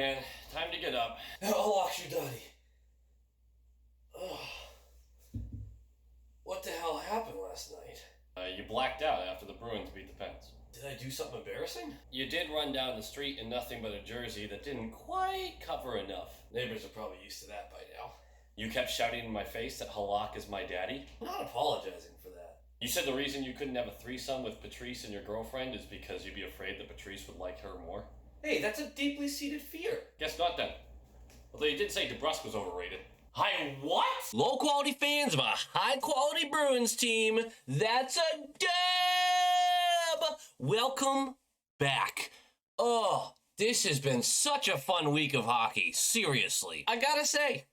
man. Time to get up. I'll wash your daddy. What the hell happened last night? You blacked out after the Bruins beat the Pens. Did I do something embarrassing? You did run down the street in nothing but a jersey that didn't quite cover enough. Neighbors are probably used to that by now. You kept shouting in my face that Halak is my daddy? I'm not apologizing for that. You said the reason you couldn't have a threesome with Patrice and your girlfriend is because you'd be afraid that Patrice would like her more? Hey, that's a deeply seated fear. Guess not then. Although you did say DeBrusque was overrated. Hi, what? Low quality fans of a high quality Bruins team. That's a dub! Welcome back. Oh, this has been such a fun week of hockey. Seriously. I gotta say,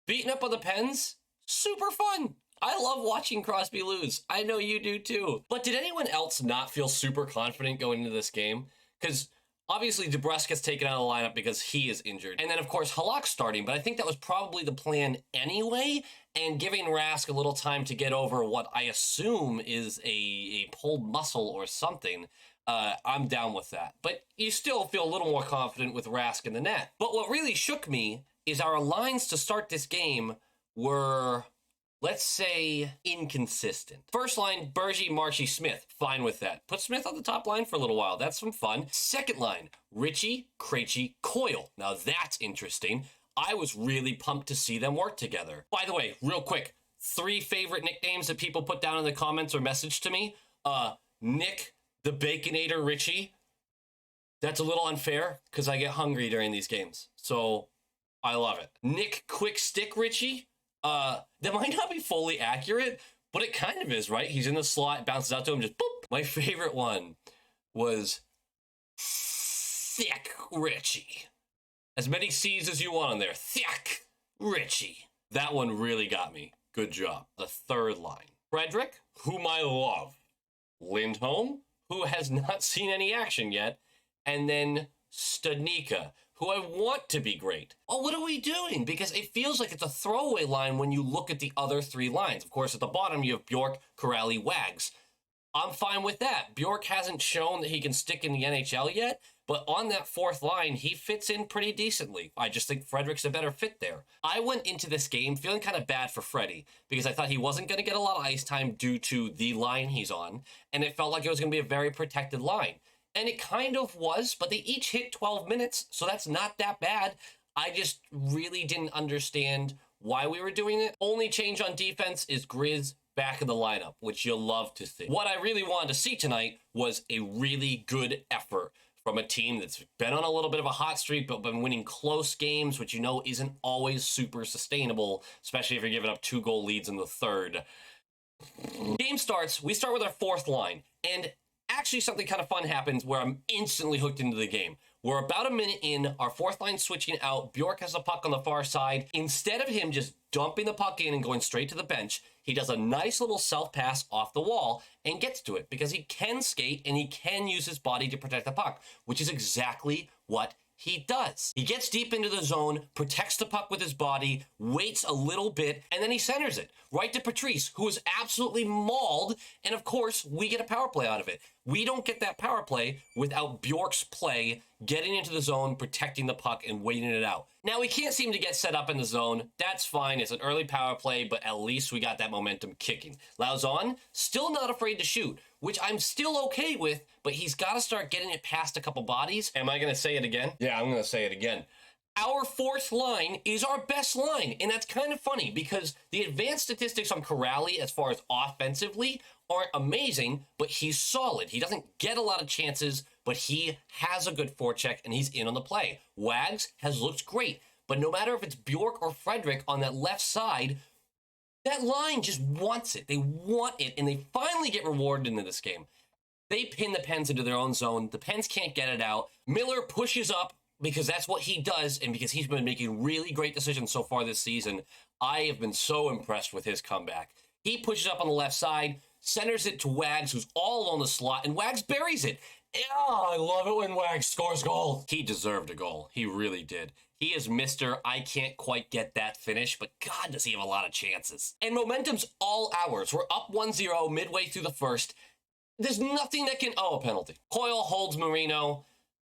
beating up on the Pens, super fun. I love watching Crosby lose. I know you do too. But did anyone else not feel super confident going into this game? Because obviously, DeBrusque gets taken out of the lineup because he is injured. And then, of course, Halak's starting, but I think that was probably the plan anyway, and giving Rask a little time to get over what I assume is a pulled muscle or something. I'm down with that. But you still feel a little more confident with Rask in the net. But what really shook me is our lines to start this game were, let's say, inconsistent. First line, Bergie, Marshy, Smith. Fine with that. Put Smith on the top line for a little while. That's some fun. Second line, Ritchie, Krejci, Coyle. Now that's interesting. I was really pumped to see them work together. By the way, real quick, 3 favorite nicknames that people put down in the comments or message to me. Nick the Baconator Ritchie. That's a little unfair because I get hungry during these games. So I love it. Nick Quick Stick Ritchie. That might not be fully accurate, but it kind of is, right? He's in the slot, bounces out to him, just boop. My favorite one was Thick Ritchie. As many C's as you want on there. Thick Ritchie. That one really got me. Good job. The third line. Frederick, whom I love. Lindholm, who has not seen any action yet. And then Studnicka, who I want to be great. Oh, what are we doing? Because it feels like it's a throwaway line when you look at the other 3 lines. Of course, at the bottom, you have Bjork, Corrali, Wags. I'm fine with that. Bjork hasn't shown that he can stick in the NHL yet, but on that 4th line, he fits in pretty decently. I just think Frederick's a better fit there. I went into this game feeling kind of bad for Freddie because I thought he wasn't going to get a lot of ice time due to the line he's on, and it felt like it was going to be a very protected line. And it kind of was, but they each hit 12 minutes, so that's not that bad. I just really didn't understand why we were doing it. Only change on defense is Grizz back in the lineup, which you'll love to see. What I really wanted to see tonight was a really good effort from a team that's been on a little bit of a hot streak, but been winning close games, which you know isn't always super sustainable, especially if you're giving up 2-goal leads in the third. Game starts, we start with our 4th line, and actually something kind of fun happens where I'm instantly hooked into the game. We're about a minute in, our 4th line switching out, Bjork has the puck on the far side. Instead of him just dumping the puck in and going straight to the bench, he does a nice little self-pass off the wall and gets to it because he can skate and he can use his body to protect the puck, which is exactly what he does. He gets deep into the zone, protects the puck with his body, waits a little bit, and then he centers it right to Patrice, who is absolutely mauled, and of course, we get a power play out of it. We don't get that power play without Bjork's play, getting into the zone, protecting the puck, and waiting it out. Now, we can't seem to get set up in the zone. That's fine. It's an early power play, but at least we got that momentum kicking. Lauzon, still not afraid to shoot, which I'm still okay with, but he's got to start getting it past a couple bodies. Am I going to say it again? Yeah, I'm going to say it again. Our 4th line is our best line, and that's kind of funny because the advanced statistics on Corrali as far as offensively aren't amazing, but he's solid. He doesn't get a lot of chances, but he has a good forecheck, and he's in on the play. Wags has looked great, but no matter if it's Bjork or Frederick on that left side, that line just wants it. They want it, and they finally get rewarded into this game. They pin the Pens into their own zone. The Pens can't get it out. Miller pushes up because that's what he does, and because he's been making really great decisions so far this season. I have been so impressed with his comeback. He pushes up on the left side, centers it to Wags, who's all on the slot, and Wags buries it. Oh, I love it when Wags scores goals. He deserved a goal. He really did. He is Mr. I can't quite get that finish, but God, does he have a lot of chances. And momentum's all ours. We're up 1-0 midway through the first. There's nothing that can... Oh, a penalty. Coyle holds Marino.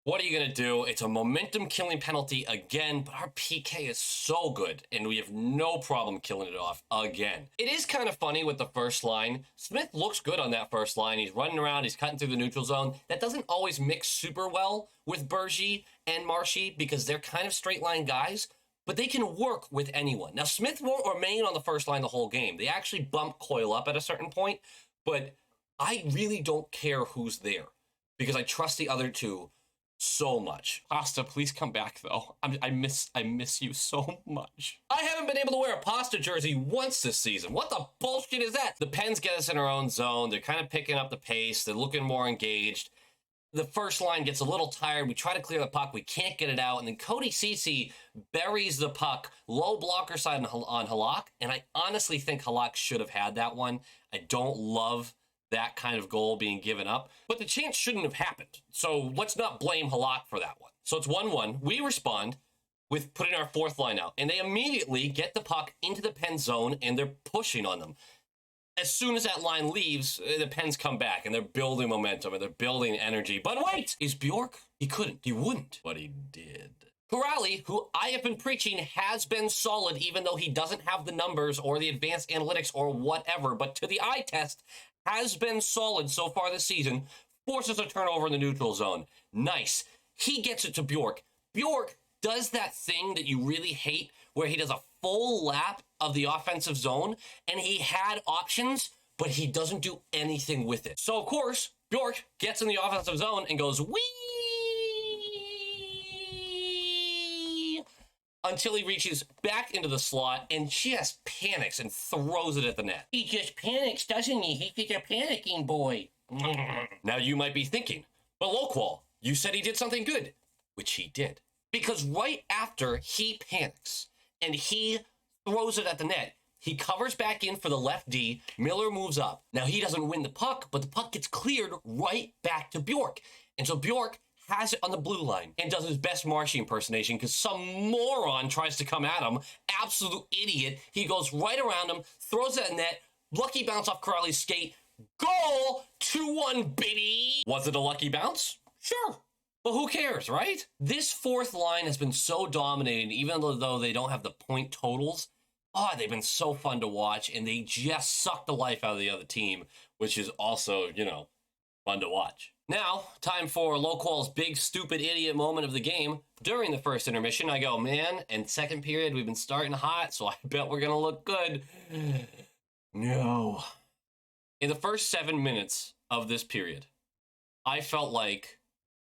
What are you going to do? It's a momentum killing penalty again, but our PK is so good, and we have no problem killing it off again. It is kind of funny with the first line. Smith looks good on that first line. He's running around. He's cutting through the neutral zone. That doesn't always mix super well with Bergie and Marshy because they're kind of straight line guys, but they can work with anyone. Now, Smith won't remain on the first line the whole game. They actually bump Coyle up at a certain point, but I really don't care who's there because I trust the other two so much. Pasta, please come back though. I miss you so much. I haven't been able to wear a Pasta jersey once this season. What the bullshit is that? The Pens get us in our own zone. They're kind of picking up the pace. They're looking more engaged. The first line gets a little tired. We try to clear the puck. We can't get it out. And then Cody Ceci buries the puck low blocker side on Halak. And I honestly think Halak should have had that one. I don't love that kind of goal being given up, but the chance shouldn't have happened. So let's not blame Halak for that one. So it's 1-1. We respond with putting our fourth line out, and they immediately get the puck into the Pen zone, and they're pushing on them. As soon as that line leaves, the Pens come back, and they're building momentum, and they're building energy. But wait! Is Bjork? He couldn't. He wouldn't. But he did. Kuraly, who I have been preaching has been solid, even though he doesn't have the numbers or the advanced analytics or whatever, but to the eye test, has been solid so far this season, forces a turnover in the neutral zone. Nice. He gets it to Bjork. Bjork does that thing that you really hate, where he does a full lap of the offensive zone, and he had options, but he doesn't do anything with it. So, of course, Bjork gets in the offensive zone and goes, wee! Until he reaches back into the slot and just panics and throws it at the net. He just panics, doesn't he? He's a panicking boy. Now you might be thinking, but Loqual, you said he did something good, which he did. Because right after he panics and he throws it at the net, he covers back in for the left D. Miller moves up. Now he doesn't win the puck, but the puck gets cleared right back to Bjork. And so Bjork has it on the blue line and does his best Marshy impersonation because some moron tries to come at him. Absolute idiot. He goes right around him, throws it at net, lucky bounce off Kuraly's skate. Goal! 2-1, baby! Was it a lucky bounce? Sure. But who cares, right? This fourth line has been so dominating, even though they don't have the point totals. Oh, they've been so fun to watch, and they just suck the life out of the other team, which is also, fun to watch. Now, time for Loqual's big, stupid, idiot moment of the game. During the first intermission, I go, man, and second period, we've been starting hot, so I bet we're going to look good. No. In the first 7 minutes of this period, I felt like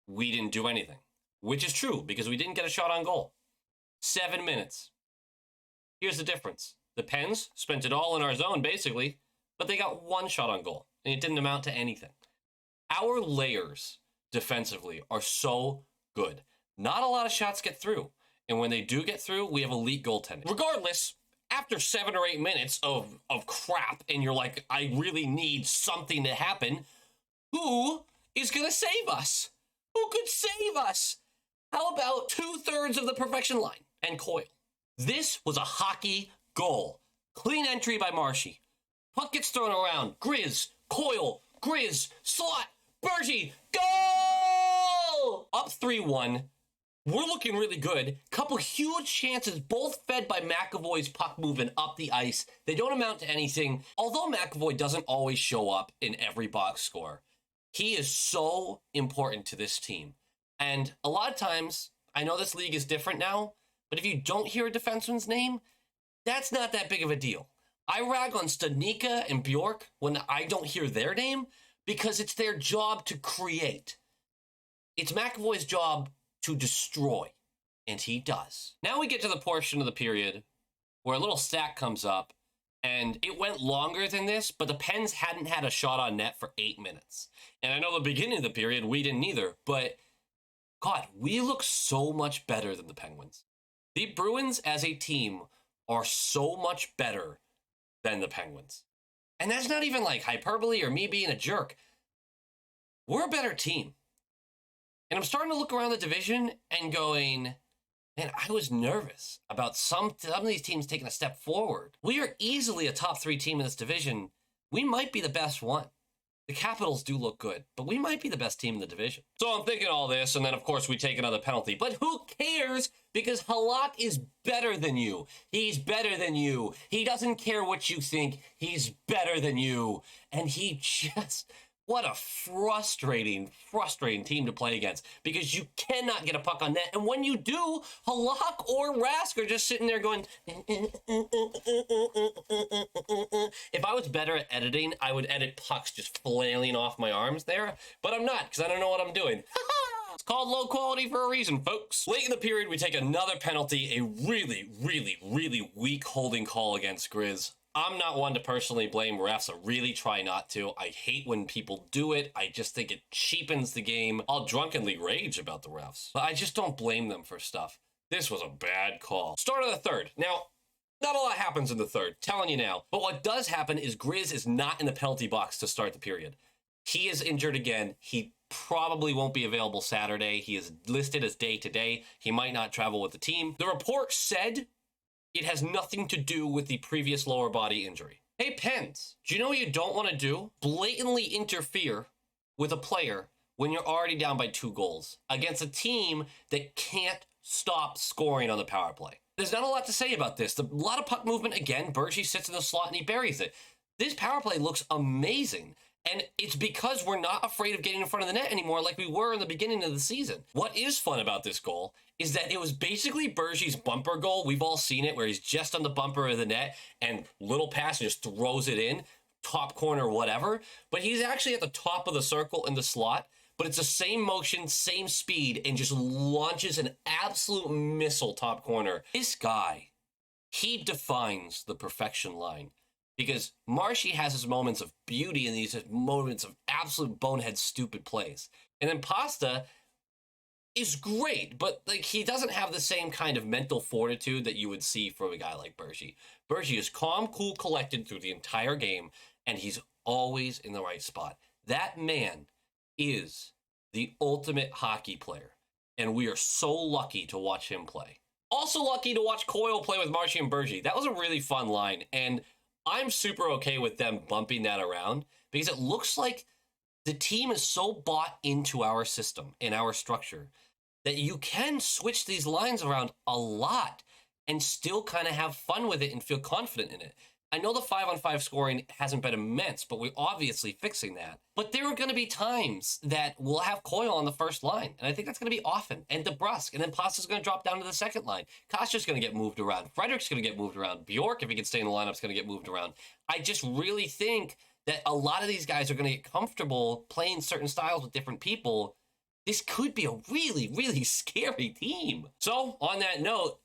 we didn't do anything, which is true because we didn't get a shot on goal. 7 minutes. Here's the difference. The Pens spent it all in our zone, basically, but they got one shot on goal, and it didn't amount to anything. Our layers defensively are so good. Not a lot of shots get through. And when they do get through, we have elite goaltending. Regardless, after 7 or 8 minutes of crap, and you're like, I really need something to happen, who is going to save us? Who could save us? How about 2/3 of the perfection line and Coyle? This was a hockey goal. Clean entry by Marshy. Puck gets thrown around. Grizz, Coyle, Grizz, slot, Bergie, goal! Up 3-1. We're looking really good. Couple huge chances, both fed by McAvoy's puck moving up the ice. They don't amount to anything. Although McAvoy doesn't always show up in every box score, he is so important to this team. And a lot of times, I know this league is different now, but if you don't hear a defenseman's name, that's not that big of a deal. I rag on Studnicka and Bjork when I don't hear their name because it's their job to create. It's McAvoy's job to destroy, and he does. Now we get to the portion of the period where a little stat comes up, and it went longer than this, but the Pens hadn't had a shot on net for 8 minutes. And I know the beginning of the period, we didn't either, but God, we look so much better than the Penguins. The Bruins as a team are so much better than the Penguins. And that's not even like hyperbole or me being a jerk. We're a better team. And I'm starting to look around the division and going, man, I was nervous about some of these teams taking a step forward. We are easily a top 3 team in this division. We might be the best one. The Capitals do look good, but we might be the best team in the division. So I'm thinking all this, and then of course we take another penalty. But who cares? Because Halak is better than you. He's better than you. He doesn't care what you think. He's better than you. And he just... What a frustrating team to play against, because you cannot get a puck on net. And when you do, Halak or Rask are just sitting there going... If I was better at editing, I would edit pucks just flailing off my arms there. But I'm not, because I don't know what I'm doing. It's called low quality for a reason, folks. Late in the period, we take another penalty, a really weak holding call against Grizz. I'm not one to personally blame refs. I really try not to. I hate when people do it. I just think it cheapens the game. I'll drunkenly rage about the refs, but I just don't blame them for stuff. This was a bad call. Start of the third. Now, not a lot happens in the third, telling you now. But what does happen is Grizz is not in the penalty box to start the period. He is injured again. He probably won't be available Saturday. He is listed as day-to-day. He might not travel with the team. The report said it has nothing to do with the previous lower body injury. Hey, Pens, do you know what you don't want to do? Blatantly interfere with a player when you're already down by 2 goals against a team that can't stop scoring on the power play. There's not a lot to say about this. A lot of puck movement. Again, Bergie sits in the slot and he buries it. This power play looks amazing. And it's because we're not afraid of getting in front of the net anymore like we were in the beginning of the season. What is fun about this goal is that it was basically Bergie's bumper goal. We've all seen it where he's just on the bumper of the net and little pass and just throws it in, top corner, whatever. But he's actually at the top of the circle in the slot, but it's the same motion, same speed, and just launches an absolute missile top corner. This guy, he defines the perfection line. Because Marshy has his moments of beauty and these moments of absolute bonehead stupid plays. And then Pasta is great, but like he doesn't have the same kind of mental fortitude that you would see from a guy like Bergie. Bergie is calm, cool, collected through the entire game, and he's always in the right spot. That man is the ultimate hockey player, and we are so lucky to watch him play. Also lucky to watch Coyle play with Marshy and Bergie. That was a really fun line, and I'm super okay with them bumping that around because it looks like the team is so bought into our system and our structure that you can switch these lines around a lot and still kind of have fun with it and feel confident in it. I know the 5-on-5 scoring hasn't been immense, but we're obviously fixing that. But there are going to be times that we'll have Coyle on the first line, and I think that's going to be often. And DeBrusque, and then Pasta's going to drop down to the second line. Kastya's going to get moved around. Frederick's going to get moved around. Bjork, if he can stay in the lineup, is going to get moved around. I just really think that a lot of these guys are going to get comfortable playing certain styles with different people. This could be a really scary team. So, on that note,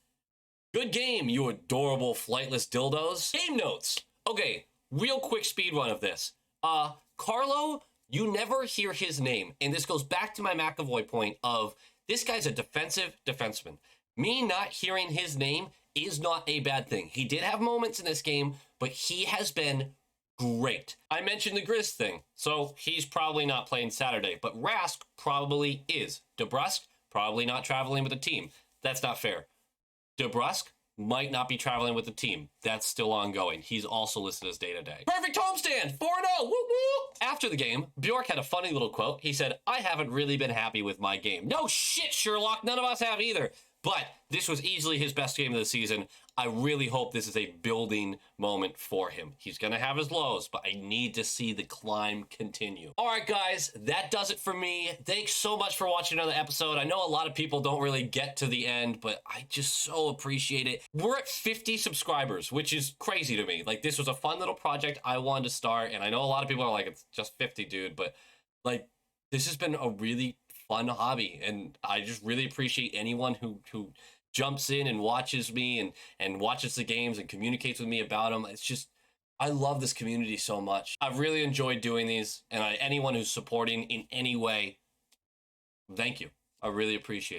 good game, you adorable flightless dildos. Game notes. Okay, real quick speed run of this. Carlo, you never hear his name. And this goes back to my McAvoy point of this guy's a defensive defenseman. Me not hearing his name is not a bad thing. He did have moments in this game, but he has been great. I mentioned the Grizz thing, so he's probably not playing Saturday, but Rask probably is. DeBrusque, probably not traveling with the team. That's not fair. DeBrusque might not be traveling with the team. That's still ongoing. He's also listed as day-to-day. Perfect homestand! 4-0! Woo woo! After the game, Bjork had a funny little quote. He said, "I haven't really been happy with my game." No shit, Sherlock. None of us have either. But this was easily his best game of the season. I really hope this is a building moment for him. He's going to have his lows, but I need to see the climb continue. All right, guys, that does it for me. Thanks so much for watching another episode. I know a lot of people don't really get to the end, but I just so appreciate it. We're at 50 subscribers, which is crazy to me. Like, this was a fun little project I wanted to start, and I know a lot of people are like, it's just 50, dude, but, like, this has been a really fun hobby, and I just really appreciate anyone who jumps in and watches me and watches the games and communicates with me about them. It's just, I love this community so much. I've really enjoyed doing these, and anyone who's supporting in any way, thank you. I really appreciate it.